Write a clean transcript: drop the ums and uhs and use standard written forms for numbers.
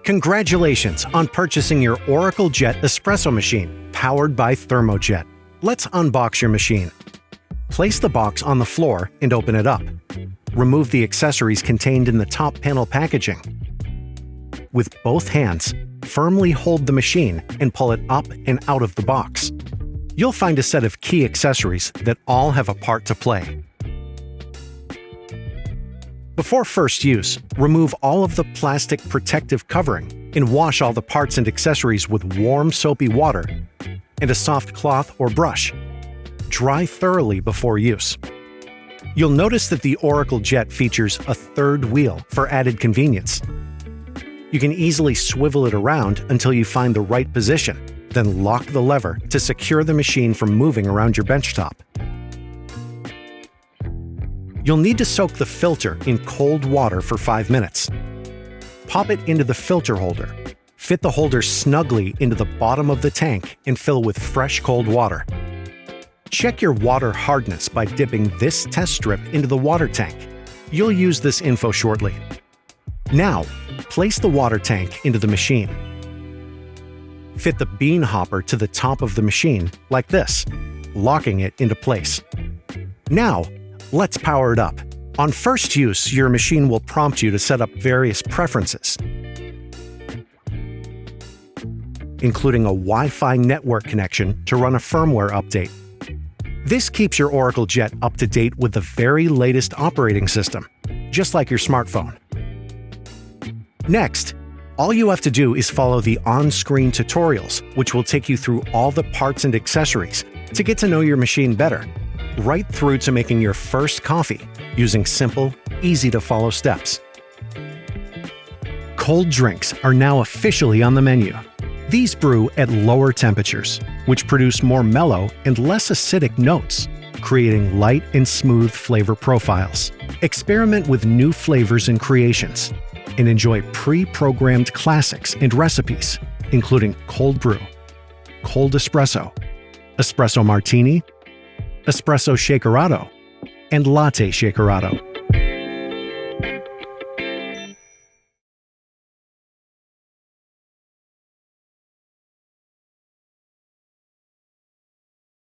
Congratulations on purchasing your Oracle Jet espresso machine, powered by Thermojet. Let's unbox your machine. Place the box on the floor and open it up. Remove the accessories contained in the top panel packaging. With both hands, firmly hold the machine and pull it up and out of the box. You'll find a set of key accessories that all have a part to play. Before first use, remove all of the plastic protective covering and wash all the parts and accessories with warm soapy water and a soft cloth or brush. Dry thoroughly before use. You'll notice that the Oracle Jet features a third wheel for added convenience. You can easily swivel it around until you find the right position, then lock the lever to secure the machine from moving around your benchtop. You'll need to soak the filter in cold water for 5 minutes. Pop it into the filter holder. Fit the holder snugly into the bottom of the tank and fill with fresh cold water. Check your water hardness by dipping this test strip into the water tank. You'll use this info shortly. Now, place the water tank into the machine. Fit the bean hopper to the top of the machine like this, locking it into place. Now, let's power it up. On first use, your machine will prompt you to set up various preferences, including a Wi-Fi network connection to run a firmware update. This keeps your Oracle Jet up to date with the very latest operating system, just like your smartphone. Next, all you have to do is follow the on-screen tutorials, which will take you through all the parts and accessories to get to know your machine better, right through to making your first coffee using simple, easy-to-follow steps. Cold drinks are now officially on the menu. These brew at lower temperatures, which produce more mellow and less acidic notes, creating light and smooth flavor profiles. Experiment with new flavors and creations, and enjoy pre-programmed classics and recipes, including cold brew, cold espresso, espresso martini, espresso shakerato, and latte shakerato.